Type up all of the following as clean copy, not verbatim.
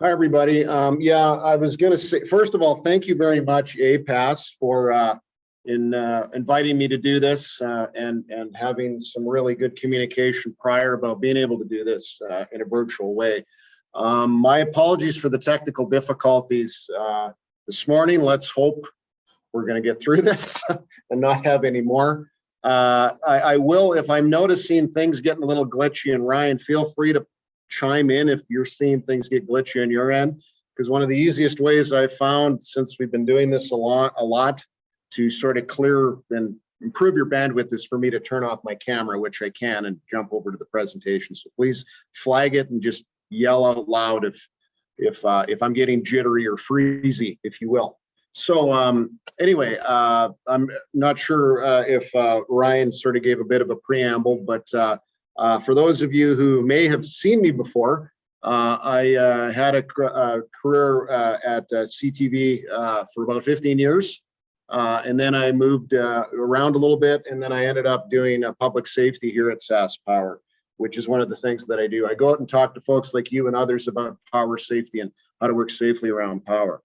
Hi, everybody. Yeah, I was going to say, first of all, thank you very much, APAS, for inviting me to do this and having some really good communication prior about being able to do this in a virtual way. My apologies for the technical difficulties this morning. Let's hope we're going to get through this and not have any more. I will, if I'm noticing things getting a little glitchy, and Ryan, feel free to chime in if you're seeing things get glitchy on your end, because one of the easiest ways I've found since we've been doing this a lot to sort of clear and improve your bandwidth is for me to turn off my camera, which I can, and jump over to the presentation. So please flag it and just yell out loud if I'm getting jittery or freezy, if you will. So anyway, I'm not sure if Ryan sort of gave a bit of a preamble, but for those of you who may have seen me before, I had a career at CTV for about 15 years. And then I moved around a little bit, and then I ended up doing public safety here at SaskPower, which is one of the things that I do. I go out and talk to folks like you and others about power safety and how to work safely around power.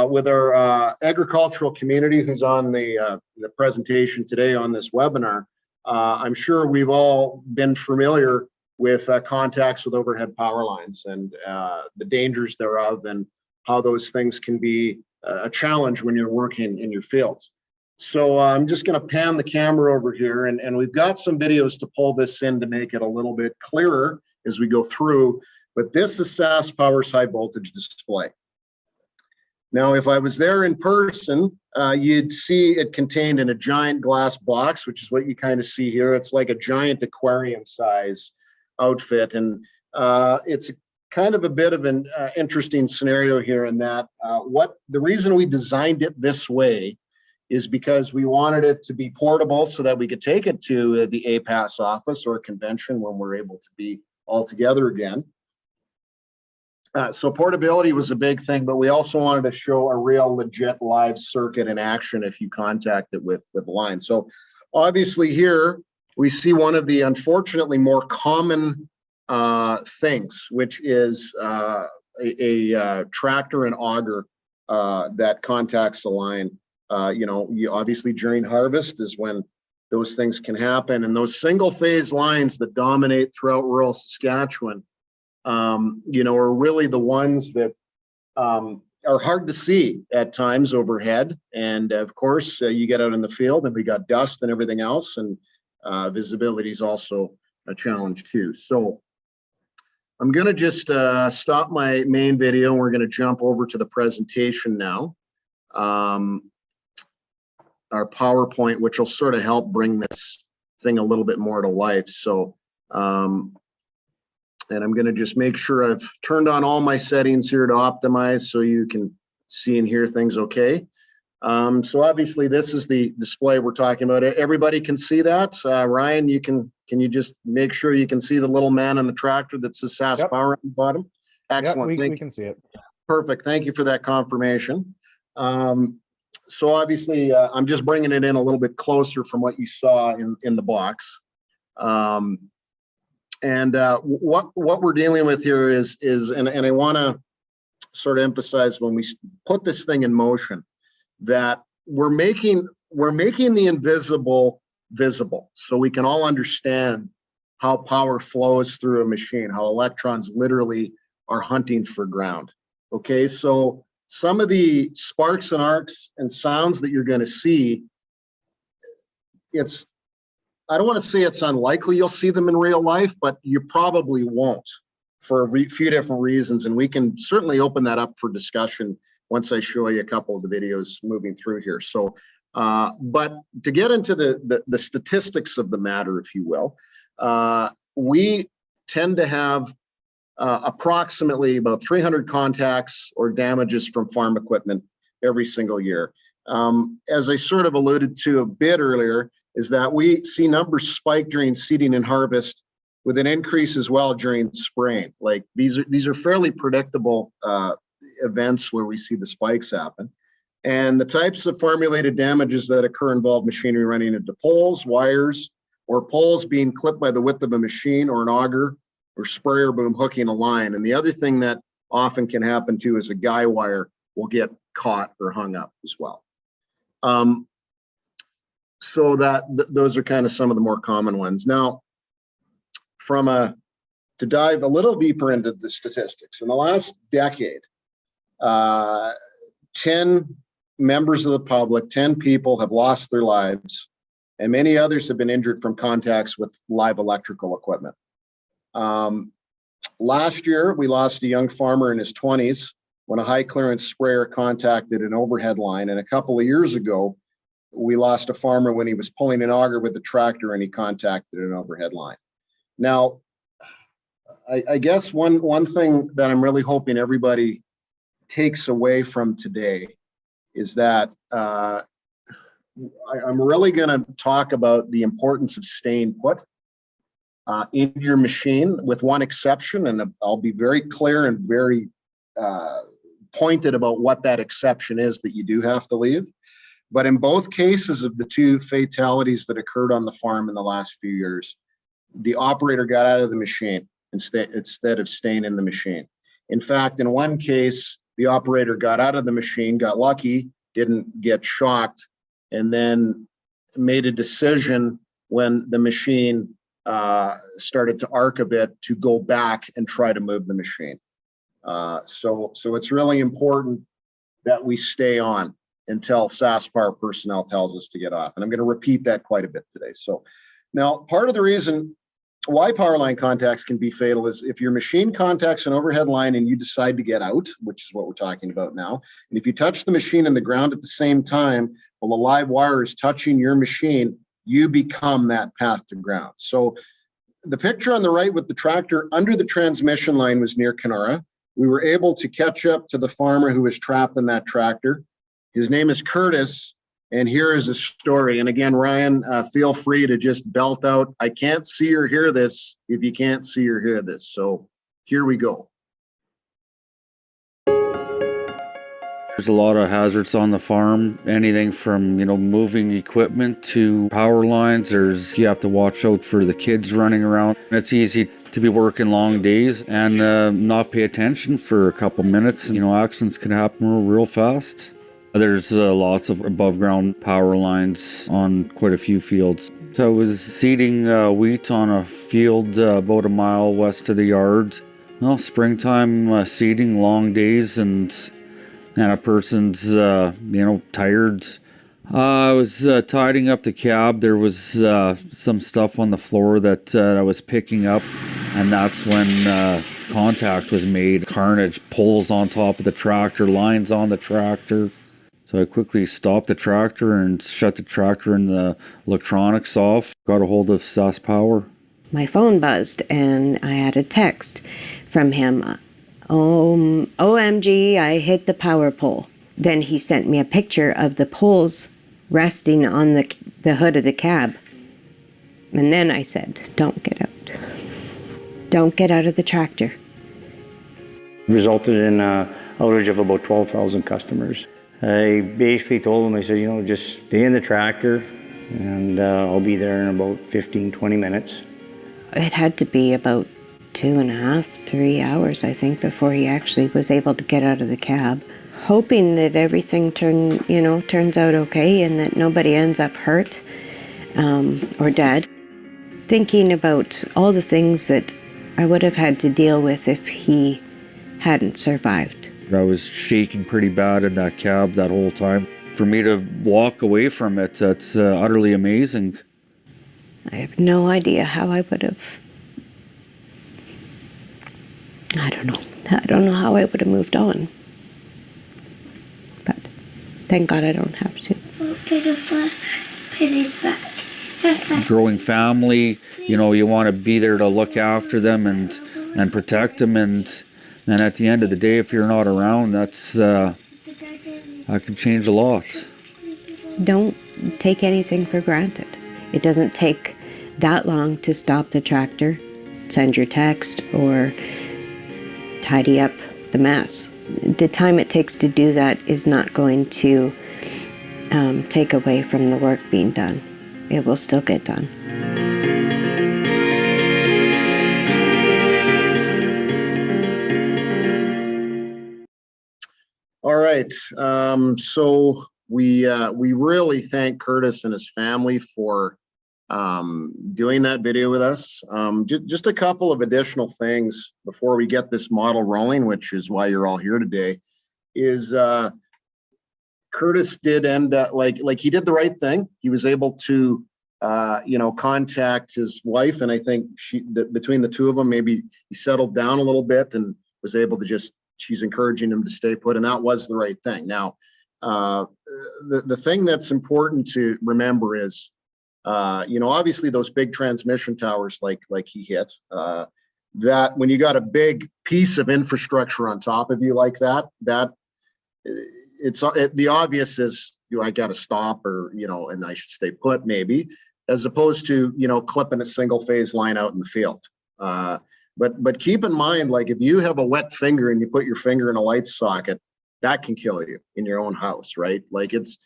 With our agricultural community who's on the presentation today on this webinar, I'm sure we've all been familiar with contacts with overhead power lines and the dangers thereof, and how those things can be a challenge when you're working in your fields. So I'm just going to pan the camera over here, and we've got some videos to pull this in to make it a little bit clearer as we go through. But this is SaskPower's high voltage display. Now, if I was there in person, you'd see it contained in a giant glass box, which is what you kind of see here. It's like a giant aquarium size outfit. And it's kind of a bit of an interesting scenario here in that the reason we designed it this way is because we wanted it to be portable so that we could take it to the APAS office or a convention when we're able to be all together again. So portability was a big thing, but we also wanted to show a real legit live circuit in action if you contact it with line. So obviously here we see one of the unfortunately more common things, which is a tractor and auger that contacts the line. Obviously during harvest is when those things can happen, and those single phase lines that dominate throughout rural Saskatchewan are really the ones that are hard to see at times overhead. And of course, you get out in the field and we got dust and everything else, and visibility is also a challenge too. So I'm going to just stop my main video, and we're going to jump over to the presentation now. Our PowerPoint, which will sort of help bring this thing a little bit more to life. So and I'm going to just make sure I've turned on all my settings here to optimize so you can see and hear things okay. So obviously this is the display we're talking about. Everybody can see that. Ryan, can you just make sure you can see the little man on the tractor that says SaskPower on the bottom? Excellent. Yep, we can see it. Perfect. Thank you for that confirmation. So obviously I'm just bringing it in a little bit closer from what you saw in the box. And what we're dealing with here is and I want to sort of emphasize when we put this thing in motion that we're making the invisible visible, so we can all understand how power flows through a machine, how electrons literally are hunting for ground. Okay, so some of the sparks and arcs and sounds that you're going to see, I don't want to say it's unlikely you'll see them in real life, but you probably won't for a few different reasons. And we can certainly open that up for discussion once I show you a couple of the videos moving through here. So, but to get into the statistics of the matter, if you will, we tend to have approximately about 300 contacts or damages from farm equipment every single year. As I sort of alluded to a bit earlier, is that we see numbers spike during seeding and harvest with an increase as well during spraying. Like these are fairly predictable events where we see the spikes happen. And the types of farm-related damages that occur involve machinery running into poles, wires, or poles being clipped by the width of a machine or an auger or sprayer boom hooking a line. And the other thing that often can happen too is a guy wire will get caught or hung up as well. So those are kind of some of the more common ones. Now, to dive a little deeper into the statistics, in the last decade, 10 members of the public, 10 people have lost their lives, and many others have been injured from contacts with live electrical equipment. Last year, we lost a young farmer in his 20s when a high clearance sprayer contacted an overhead line. And a couple of years ago, we lost a farmer when he was pulling an auger with a tractor and he contacted an overhead line. Now, I guess one thing that I'm really hoping everybody takes away from today is that I'm really going to talk about the importance of staying put in your machine, with one exception, and I'll be very clear and very pointed about what that exception is that you do have to leave. But in both cases of the two fatalities that occurred on the farm in the last few years, the operator got out of the machine instead of staying in the machine. In fact, in one case, the operator got out of the machine, got lucky, didn't get shocked, and then made a decision when the machine started to arc a bit to go back and try to move the machine. So it's really important that we stay on until SaskPower personnel tells us to get off. And I'm going to repeat that quite a bit today. So now, part of the reason why power line contacts can be fatal is if your machine contacts an overhead line and you decide to get out, which is what we're talking about now. And if you touch the machine and the ground at the same time, while the live wire is touching your machine, you become that path to ground. So the picture on the right with the tractor under the transmission line was near Kenora. We were able to catch up to the farmer who was trapped in that tractor. His name is Curtis, and here is his story. And again, Ryan, feel free to just belt out, I can't see or hear this if you can't see or hear this. So here we go. There's a lot of hazards on the farm, anything from, moving equipment to power lines. You have to watch out for the kids running around. It's easy to be working long days and not pay attention for a couple minutes. Accidents can happen real fast. There's lots of above ground power lines on quite a few fields. So I was seeding wheat on a field about a mile west of the yard. Well, springtime seeding, long days, and a person's, tired. I was tidying up the cab. There was some stuff on the floor that I was picking up, and that's when contact was made. Carnage, poles on top of the tractor, lines on the tractor. So I quickly stopped the tractor and shut the tractor and the electronics off. Got a hold of SaskPower. My phone buzzed and I had a text from him. OMG, I hit the power pole. Then he sent me a picture of the poles resting on the hood of the cab. And then I said, don't get out. Don't get out of the tractor. Resulted in an outage of about 12,000 customers. I basically told him, I said, just stay in the tractor and I'll be there in about 15, 20 minutes. It had to be about 2.5, 3 hours, I think, before he actually was able to get out of the cab. Hoping that everything turns out okay and that nobody ends up hurt or dead. Thinking about all the things that I would have had to deal with if he hadn't survived. I was shaking pretty bad in that cab that whole time. For me to walk away from it, that's utterly amazing. I have no idea how I would have. I don't know. I don't know how I would have moved on. But thank God I don't have to. Put his back. Growing family, you want to be there to look after them and protect them, and at the end of the day, if you're not around, that can change a lot. Don't take anything for granted. It doesn't take that long to stop the tractor, send your text, or tidy up the mess. The time it takes to do that is not going to take away from the work being done. It will still get done. All right. So we really thank Curtis and his family for doing that video with us. Just a couple of additional things before we get this model rolling, which is why you're all here today, is Curtis did end up like he did the right thing. He was able to contact his wife, and I think between the two of them, maybe he settled down a little bit and was able to she's encouraging him to stay put, and that was the right thing. Now, the thing that's important to remember is, obviously those big transmission towers like he hit, that when you got a big piece of infrastructure on top of you like that the obvious is, I got to stop, or, and I should stay put maybe, as opposed to, clipping a single phase line out in the field. But keep in mind, like if you have a wet finger and you put your finger in a light socket, that can kill you in your own house, right? Like it's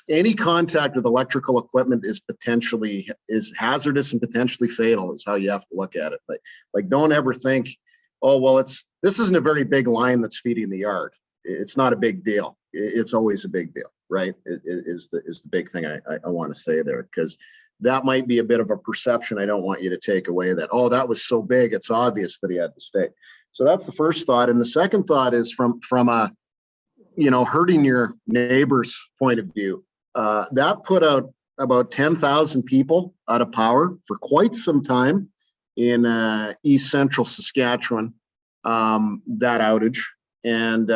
any contact with electrical equipment is hazardous and potentially fatal is how you have to look at it. Like don't ever think, oh, well, this isn't a very big line that's feeding the yard. It's not a big deal. It's always a big deal, right? It is the big thing I want to say there, because that might be a bit of a perception I don't want you to take away, that, oh, that was so big, it's obvious that he had to stay. So that's the first thought. And the second thought is from a, hurting your neighbor's point of view. That put out about 10,000 people out of power for quite some time in East Central Saskatchewan, that outage. And,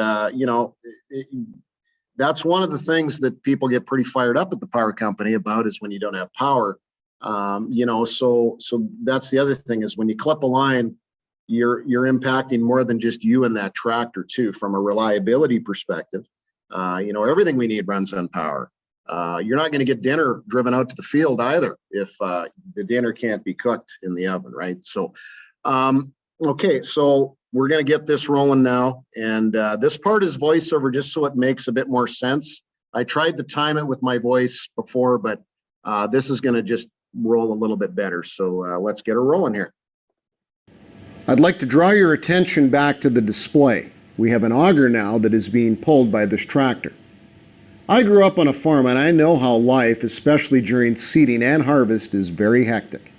that's one of the things that people get pretty fired up at the power company about, is when you don't have power. So that's the other thing, is when you clip a line, you're impacting more than just you and that tractor too, from a reliability perspective. Everything we need runs on power. You're not going to get dinner driven out to the field either if the dinner can't be cooked in the oven, right? So, okay, so we're going to get this rolling now. And this part is voiceover, just so it makes a bit more sense. I tried to time it with my voice before, but this is going to just roll a little bit better. So let's get her rolling here. I'd like to draw your attention back to the display. We have an auger now that is being pulled by this tractor. I grew up on a farm, and I know how life, especially during seeding and harvest, is very hectic.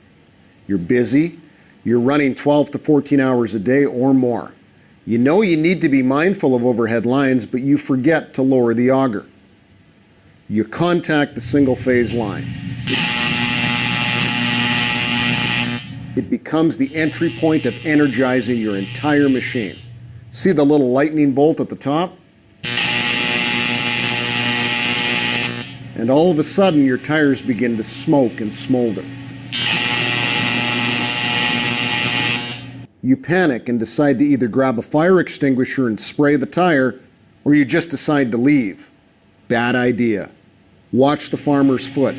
You're busy. You're running 12 to 14 hours a day or more. You know you need to be mindful of overhead lines, but you forget to lower the auger. You contact the single phase line. It becomes the entry point of energizing your entire machine. See the little lightning bolt at the top? And all of a sudden your tires begin to smoke and smolder. You panic and decide to either grab a fire extinguisher and spray the tire, or you just decide to leave. Bad idea. Watch the farmer's foot.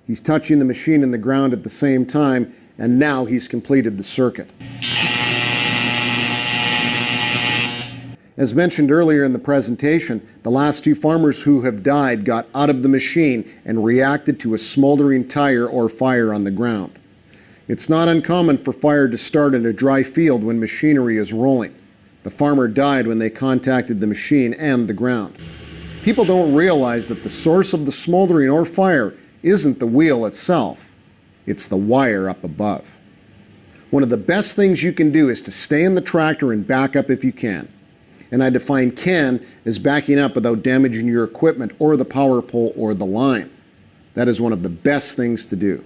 He's touching the machine and the ground at the same time, and now he's completed the circuit. As mentioned earlier in the presentation, the last two farmers who have died got out of the machine and reacted to a smoldering tire or fire on the ground. It's not uncommon for fire to start in a dry field when machinery is rolling. The farmer died when they contacted the machine and the ground. People don't realize that the source of the smoldering or fire isn't the wheel itself. It's the wire up above. One of the best things you can do is to stay in the tractor and back up if you can. And I define can as backing up without damaging your equipment or the power pole or the line. That is one of the best things to do.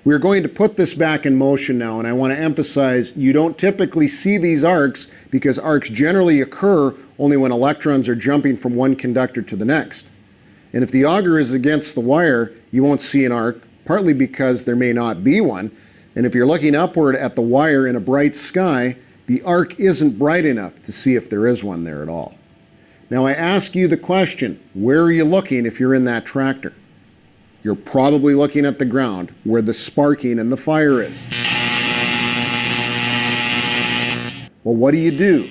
We're going to put this back in motion now, and I want to emphasize you don't typically see these arcs, because arcs generally occur only when electrons are jumping from one conductor to the next. And if the auger is against the wire, you won't see an arc, partly because there may not be one. And if you're looking upward at the wire in a bright sky, the arc isn't bright enough to see if there is one there at all. Now I ask you the question, where are you looking if you're in that tractor? You're probably looking at the ground where the sparking and the fire is. Well, what do?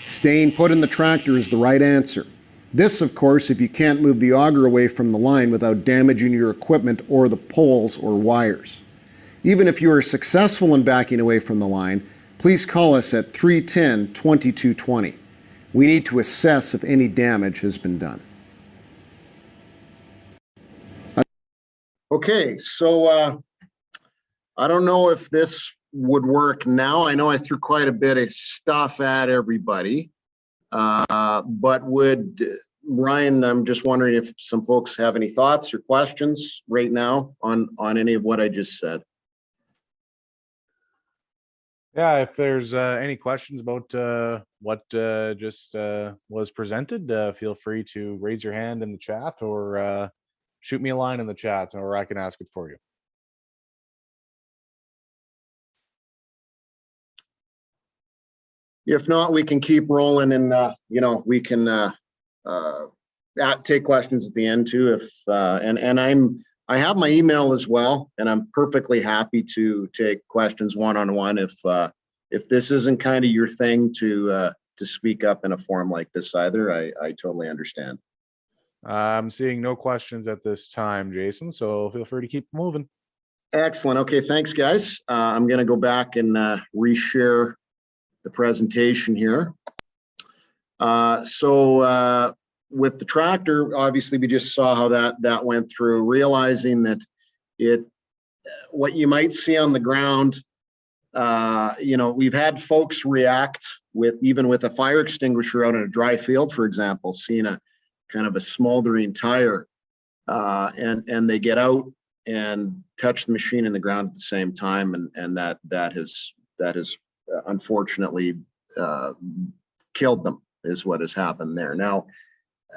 Staying put in the tractor is the right answer. This, of course, if you can't move the auger away from the line without damaging your equipment or the poles or wires. Even if you are successful in backing away from the line, please call us at 310-2220. We need to assess if any damage has been done. Okay, so I don't know if this would work now. I know I threw quite a bit of stuff at everybody, but Ryan, I'm just wondering if some folks have any thoughts or questions right now on any of what I just said. Yeah, if there's any questions about what just was presented, feel free to raise your hand in the chat or shoot me a line in the chat, or I can ask it for you. If not, we can keep rolling, and we can take questions at the end too. If I have my email as well, and I'm perfectly happy to take questions one-on-one if this isn't kind of your thing to speak up in a forum like this either. I totally understand. I'm seeing no questions at this time, Jason, so feel free to keep moving. Excellent. Okay, thanks, guys. I'm going to go back and reshare the presentation here. So with the tractor, obviously we just saw how that went through, realizing that what you might see on the ground, we've had folks react even with a fire extinguisher out in a dry field, for example, seeing a kind of a smoldering tire, and they get out and touch the machine in the ground at the same time, and that has unfortunately killed them, is what has happened there. Now,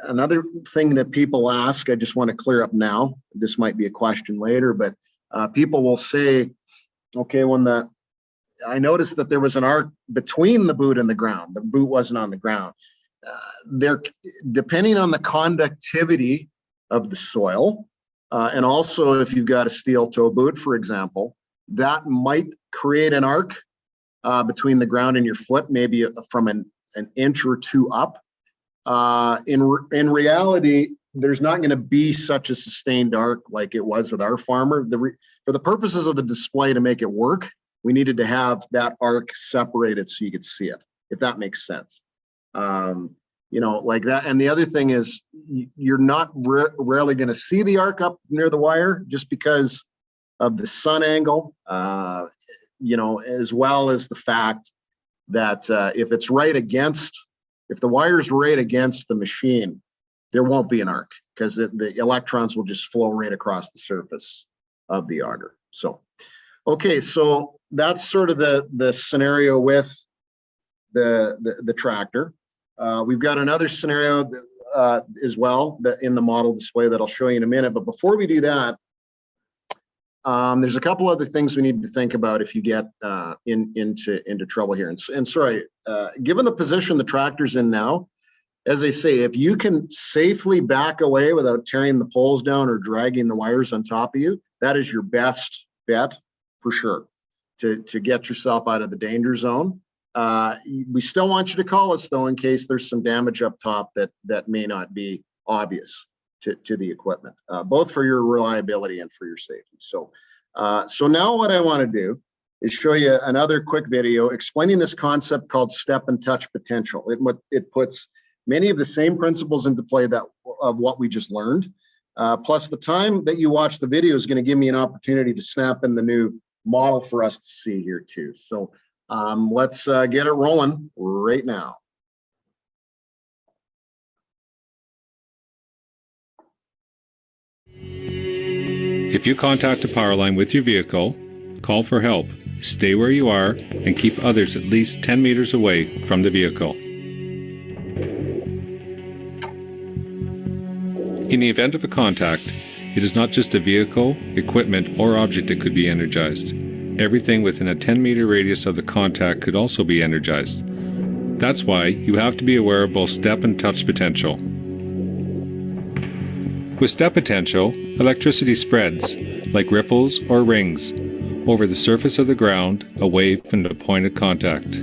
another thing that people ask, I just want to clear up now, this might be a question later, but people will say, okay, I noticed that there was an arc between the boot and the ground. The boot wasn't on the ground. Depending on the conductivity of the soil, and also if you've got a steel toe boot, for example, that might create an arc between the ground and your foot, maybe from an inch or two up. In reality, there's not going to be such a sustained arc like it was with our farmer. For the purposes of the display, to make it work, we needed to have that arc separated so you could see it, if that makes sense. Like that. And the other thing is, you're not rarely going to see the arc up near the wire just because of the sun angle, as well as the fact that if the wire's right against the machine, there won't be an arc because the electrons will just flow right across the surface of the auger. So, okay, so that's sort of the scenario with the tractor. We've got another scenario as well in the model display that I'll show you in a minute. But before we do that, there's a couple other things we need to think about if you get into trouble here. And sorry, given the position the tractor's in now, as I say, if you can safely back away without tearing the poles down or dragging the wires on top of you, that is your best bet for sure to get yourself out of the danger zone. We still want you to call us though, in case there's some damage up top that may not be obvious to the equipment, both for your reliability and for your safety. So now what I want to do is show you another quick video explaining this concept called step and touch potential. It puts many of the same principles into play of what we just learned. Plus the time that you watch the video is going to give me an opportunity to snap in the new model for us to see here too. So let's get it rolling right now. If you contact a power line with your vehicle, call for help, stay where you are, and keep others at least 10 meters away from the vehicle. In the event of a contact, it is not just a vehicle, equipment, or object that could be energized. Everything within a 10-meter radius of the contact could also be energized. That's why you have to be aware of both step and touch potential. With step potential, electricity spreads, like ripples or rings, over the surface of the ground away from the point of contact.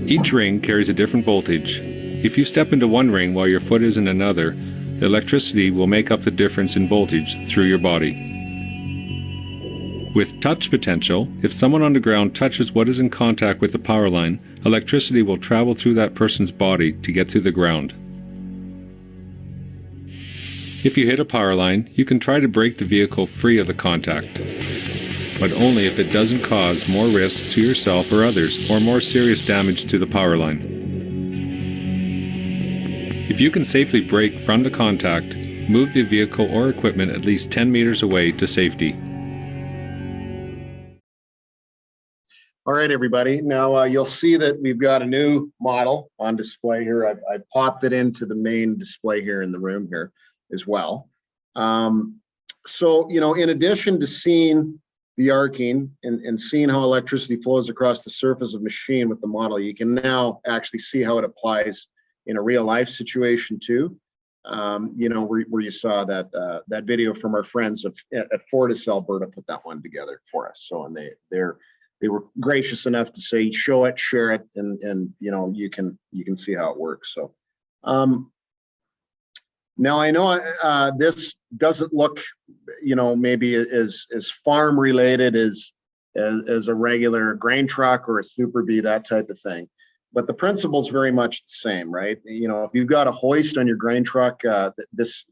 Each ring carries a different voltage. If you step into one ring while your foot is in another, the electricity will make up the difference in voltage through your body. With touch potential, if someone on the ground touches what is in contact with the power line, electricity will travel through that person's body to get to the ground. If you hit a power line, you can try to break the vehicle free of the contact, but only if it doesn't cause more risk to yourself or others, or more serious damage to the power line. If you can safely break from the contact, move the vehicle or equipment at least 10 meters away to safety. All right, everybody. Now you'll see that we've got a new model on display here. I popped it into the main display here in the room here as well. So, you know, in addition to seeing the arcing and seeing how electricity flows across the surface of a machine with the model, you can now actually see how it applies in a real life situation too. You know, where you saw that that video from our friends at Fortis Alberta put that one together for us. So, and they were gracious enough to say, show it, share it, and you know, you can see how it works. So now I know this doesn't look, you know, maybe as farm related as a regular grain truck or a Super Bee, that type of thing, but the principle is very much the same, right? You know, if you've got a hoist on your grain truck, this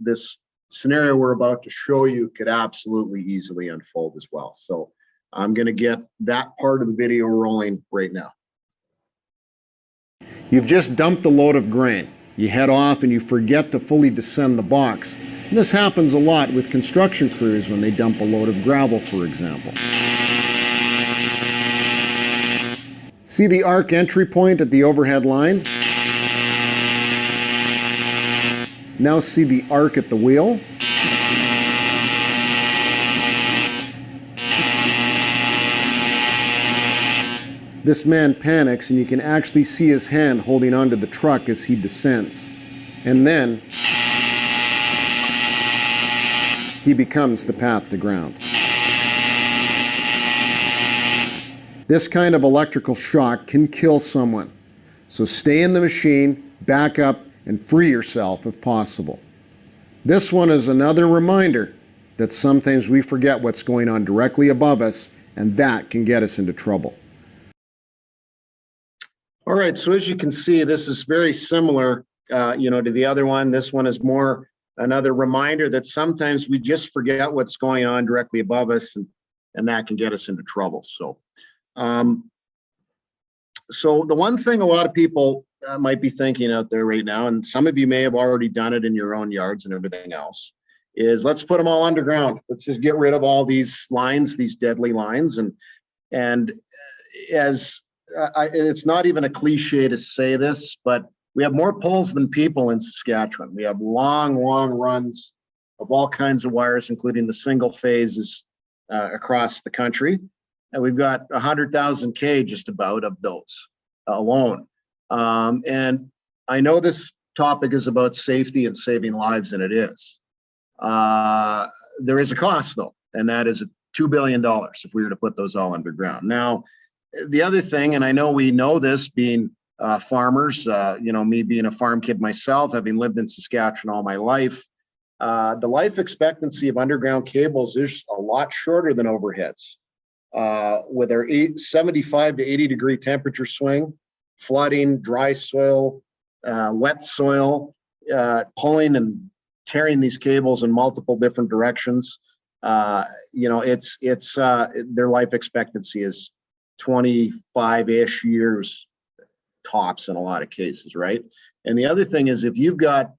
scenario we're about to show you could absolutely easily unfold as well. So I'm going to get that part of the video rolling right now. You've just dumped a load of grain. You head off and you forget to fully descend the box. And this happens a lot with construction crews when they dump a load of gravel, for example. See the arc entry point at the overhead line? Now see the arc at the wheel? This man panics and you can actually see his hand holding onto the truck as he descends. And then he becomes the path to ground. This kind of electrical shock can kill someone. So stay in the machine, back up, and free yourself if possible. This one is another reminder that sometimes we forget what's going on directly above us, and that can get us into trouble. All right, so as you can see, this is very similar, you know, to the other one. This one is more another reminder that sometimes we just forget what's going on directly above us, and that can get us into trouble. So, so the one thing a lot of people might be thinking out there right now, and some of you may have already done it in your own yards and everything else, is let's put them all underground. Let's just get rid of all these lines, these deadly lines, and as it's not even a cliche to say this, but we have more poles than people in Saskatchewan. We have long runs of all kinds of wires, including the single phases across the country. And we've got 100,000 K just about of those alone. And I know this topic is about safety and saving lives, and it is. There is a cost though, and that is $2 billion if we were to put those all underground. Now, the other thing, and I know we know this being farmers, you know, me being a farm kid myself, having lived in Saskatchewan all my life, the life expectancy of underground cables is a lot shorter than overheads. With our 75 to 80 degree temperature swing, flooding, dry soil, wet soil, pulling and tearing these cables in multiple different directions, you know, their life expectancy is 25-ish years tops in a lot of cases, right? And the other thing is, if you've got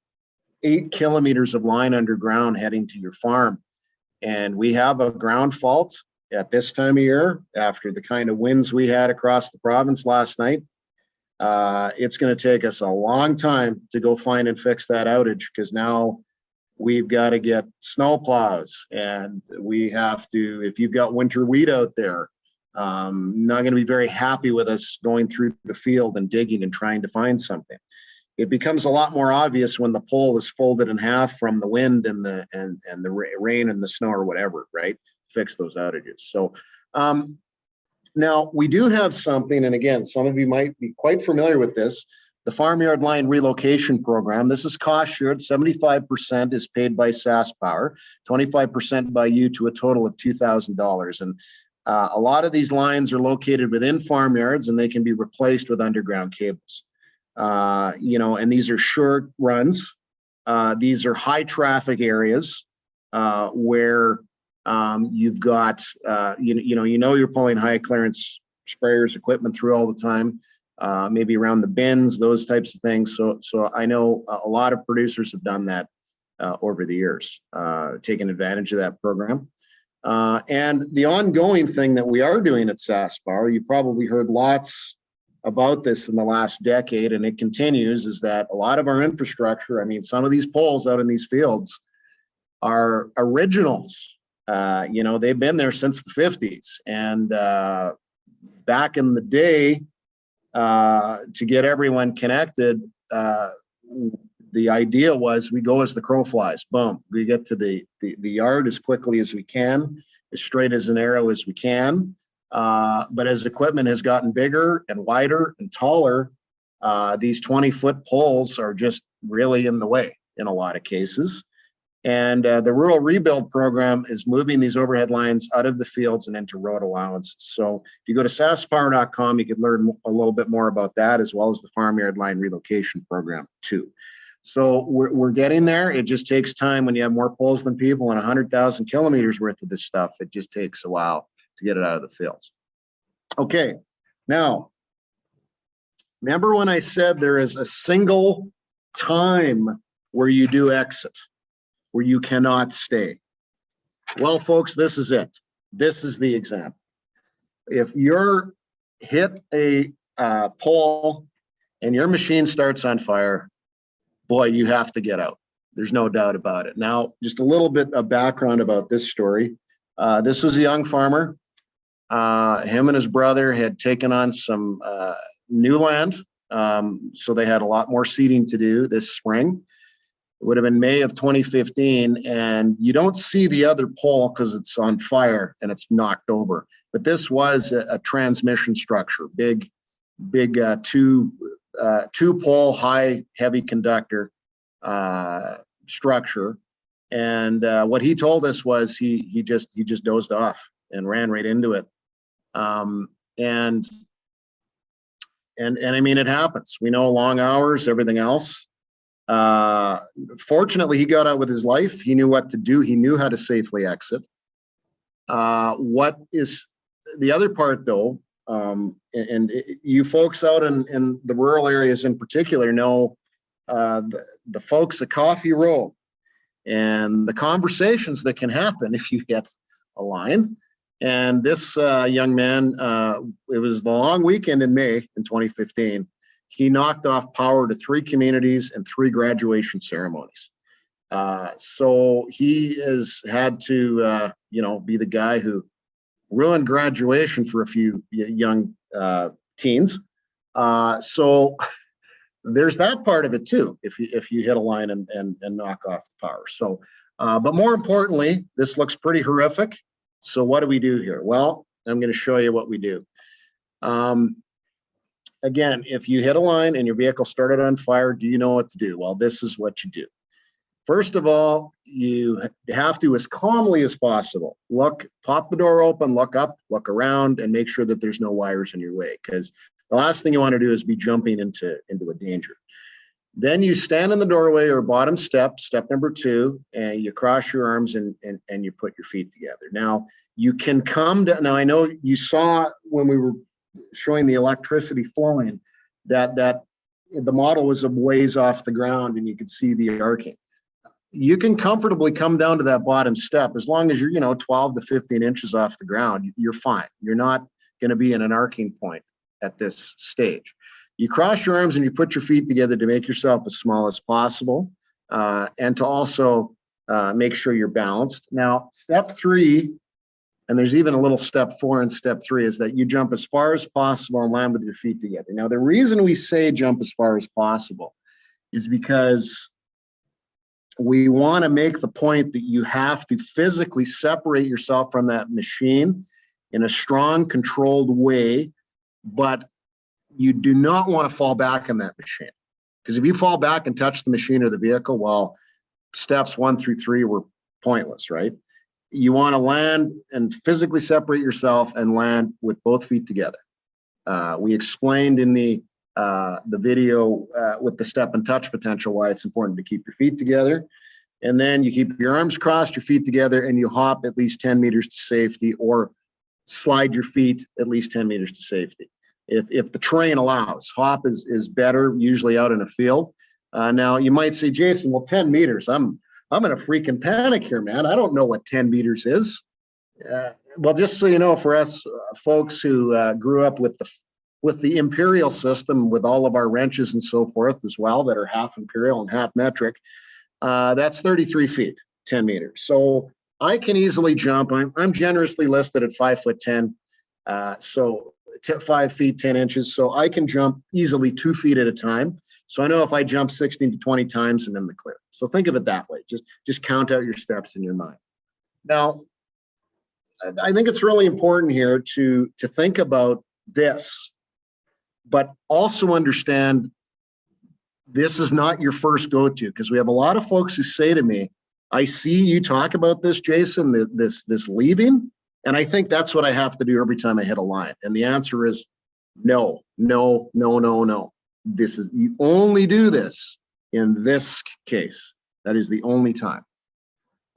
8 kilometers of line underground heading to your farm, and we have a ground fault at this time of year, after the kind of winds we had across the province last night, it's going to take us a long time to go find and fix that outage, because now we've got to get snow plows, and we have to, if you've got winter wheat out there, not going to be very happy with us going through the field and digging and trying to find something. It becomes a lot more obvious when the pole is folded in half from the wind and the rain and the snow or whatever, right? Fix those outages. So now we do have something, and again, some of you might be quite familiar with this. the Farmyard line relocation program. This is cost shared. 75% is paid by SaskPower, 25% by you, to a total of $2,000. And a lot of these lines are located within farmyards, and they can be replaced with underground cables. And these are short runs. These are high traffic areas where you've got, you're pulling high clearance sprayers equipment through all the time, maybe around the bins, those types of things. So I know a lot of producers have done that over the years, taken advantage of that program. And the ongoing thing that we are doing at SaskPower, you probably heard lots about this in the last decade, and it continues, is that a lot of our infrastructure, I mean, some of these poles out in these fields are originals. They've been there since the 50s. And back in the day, to get everyone connected, the idea was we go as the crow flies. Boom, we get to the yard as quickly as we can, as straight as an arrow as we can. But as equipment has gotten bigger and wider and taller, these 20-foot poles are just really in the way in a lot of cases. And the rural rebuild program is moving these overhead lines out of the fields and into road allowances. So if you go to saskpower.com, you can learn a little bit more about that, as well as the Farmyard line relocation program too. So we're getting there. It just takes time when you have more poles than people and 100,000 kilometers worth of this stuff. It just takes a while to get it out of the fields. Okay, now, remember when I said there is a single time where you do exit, where you cannot stay? Well, folks, this is it. This is the example. If you're hit a pole and your machine starts on fire, boy, you have to get out. There's no doubt about it. Now, just a little bit of background about this story. This was a young farmer. Him and his brother had taken on some new land, so they had a lot more seeding to do this spring. It would have been May of 2015, and you don't see the other pole because it's on fire and it's knocked over. But this was a transmission structure, big two pole high heavy conductor structure. And what he told us was he just dozed off and ran right into it. And I mean, it happens. We know long hours, everything else. Fortunately, he got out with his life. He knew what to do. He knew how to safely exit. What is the other part, though, and you folks out in the rural areas in particular know the folks at Coffee Row and the conversations that can happen if you get a line. And this young man, it was the long weekend in May in 2015. He knocked off power to 3 communities and 3 graduation ceremonies. So he has had to, be the guy who ruined graduation for a few young teens. So there's that part of it too, if you hit a line and knock off the power. So, but more importantly, this looks pretty horrific. So what do we do here? Well, I'm going to show you what we do. Again, if you hit a line and your vehicle started on fire, do you know what to do? Well, this is what you do. First of all, you have to, as calmly as possible, pop the door open, look up, look around, and make sure that there's no wires in your way, because the last thing you want to do is be jumping into a danger. Then you stand in the doorway or bottom step number 2, and you cross your arms and you put your feet together. Now, you can come down. Now, I know you saw when we were showing the electricity flowing that the model was a ways off the ground and you could see the arcing. You can comfortably come down to that bottom step as long as you're 12 to 15 inches off the ground. You're fine. You're not going to be in an arcing point at this stage. You cross your arms and you put your feet together to make yourself as small as possible, and to also make sure you're balanced. Now, step 3, and there's even a little step 4 in step 3, is that you jump as far as possible and land with your feet together. Now, the reason we say jump as far as possible is because we want to make the point that you have to physically separate yourself from that machine in a strong, controlled way, but you do not want to fall back on that machine. Because if you fall back and touch the machine or the vehicle, well, steps 1 through 3 were pointless, right? You want to land and physically separate yourself and land with both feet together. We explained in the video with the step and touch potential why it's important to keep your feet together. And then you keep your arms crossed, your feet together, and you hop at least 10 meters to safety, or slide your feet at least 10 meters to safety. If the terrain allows, hop is better, usually out in a field. Now you might say, Jason, well, 10 meters, I'm in a freaking panic here, man. I don't know what 10 meters is. Well, just so you know, for us folks who grew up with the imperial system, with all of our wrenches and so forth as well, that are half imperial and half metric, that's 33 feet, 10 meters. So I can easily jump. I'm generously listed at 5'10", so 5 feet 10 inches. So I can jump easily 2 feet at a time. So I know if I jump 16 to 20 times, I'm in the clear. So think of it that way. Just count out your steps in your mind. Now, I think it's really important here to think about this, but also understand this is not your first go-to, because we have a lot of folks who say to me, I see you talk about this, Jason, this leaving, and I think that's what I have to do every time I hit a line. And the answer is no, no, no, no, no. You only do this in this case. That is the only time.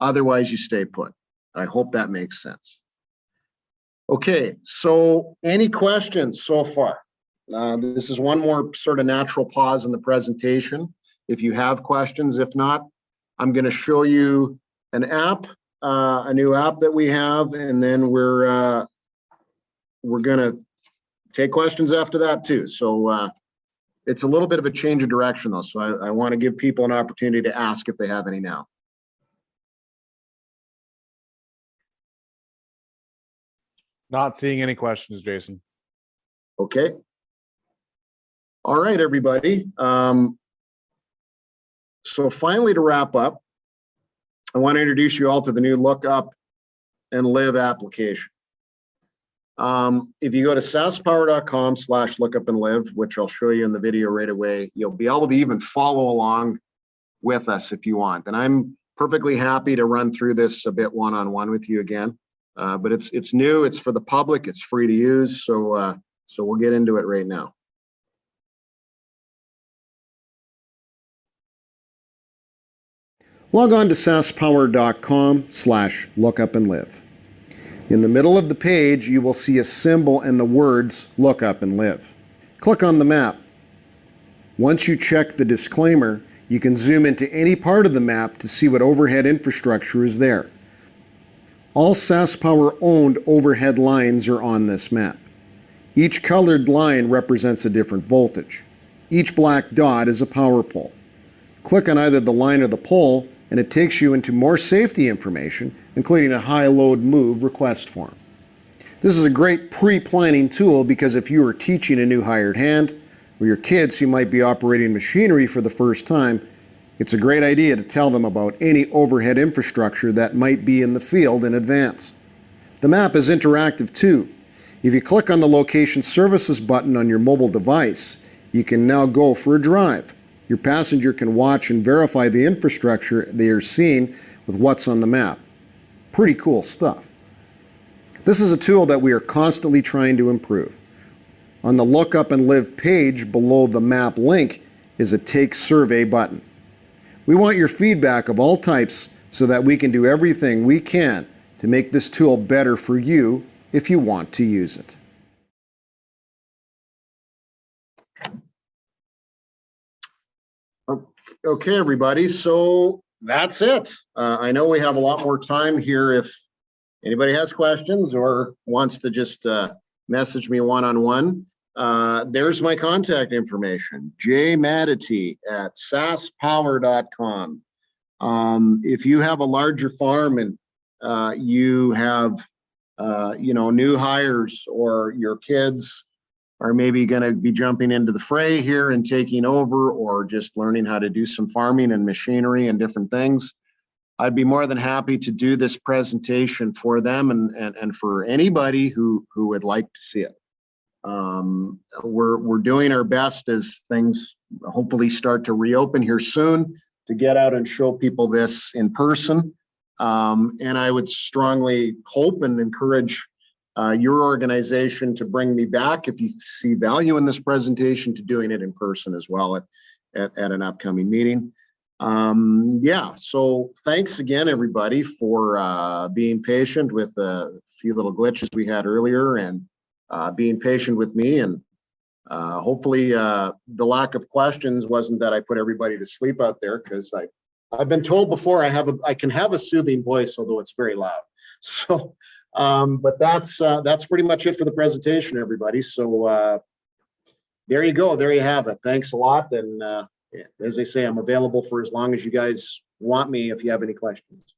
Otherwise, you stay put. I hope that makes sense. Okay, so any questions so far? This is one more sort of natural pause in the presentation. If you have questions, if not, I'm going to show you an app, a new app that we have, and then we're going to take questions after that too. So it's a little bit of a change of direction though. So I want to give people an opportunity to ask if they have any now. Not seeing any questions, Jason. Okay. All right, everybody. So finally, to wrap up, I want to introduce you all to the new Look Up and Live application. If you go to saskpower.com/lookupandlive, which I'll show you in the video right away, you'll be able to even follow along with us if you want. And I'm perfectly happy to run through this a bit one-on-one with you again. But it's new, it's for the public, it's free to use. So we'll get into it right now. Log on to saskpower.com/lookupandlive. In the middle of the page, you will see a symbol and the words Look Up and Live. Click on the map. Once you check the disclaimer, you can zoom into any part of the map to see what overhead infrastructure is there. All SaskPower owned overhead lines are on this map. Each colored line represents a different voltage. Each black dot is a power pole. Click on either the line or the pole, and it takes you into more safety information, including a high load move request form. This is a great pre-planning tool because if you are teaching a new hired hand, or your kids who might be operating machinery for the first time, it's a great idea to tell them about any overhead infrastructure that might be in the field in advance. The map is interactive too. If you click on the Location Services button on your mobile device, you can now go for a drive. Your passenger can watch and verify the infrastructure they are seeing with what's on the map. Pretty cool stuff. This is a tool that we are constantly trying to improve. On the Look Up and Live page below the map link is a Take Survey button. We want your feedback of all types so that we can do everything we can to make this tool better for you if you want to use it. Okay, everybody, so that's it. I know we have a lot more time here if anybody has questions or wants to just message me one-on-one. There's my contact information, jmatity@saskpower.com. If you have a larger farm and you have new hires, or your kids are maybe going to be jumping into the fray here and taking over, or just learning how to do some farming and machinery and different things, I'd be more than happy to do this presentation for them and for anybody who would like to see it. We're doing our best as things hopefully start to reopen here soon to get out and show people this in person. And I would strongly hope and encourage your organization to bring me back if you see value in this presentation, to doing it in person as well at an upcoming meeting. Yeah, so thanks again, everybody, for being patient with a few little glitches we had earlier, and being patient with me. And hopefully the lack of questions wasn't that I put everybody to sleep out there, because I've been told before I can have a soothing voice, although it's very loud. So, but that's pretty much it for the presentation, everybody. So there you go. There you have it. Thanks a lot. And as I say, I'm available for as long as you guys want me if you have any questions.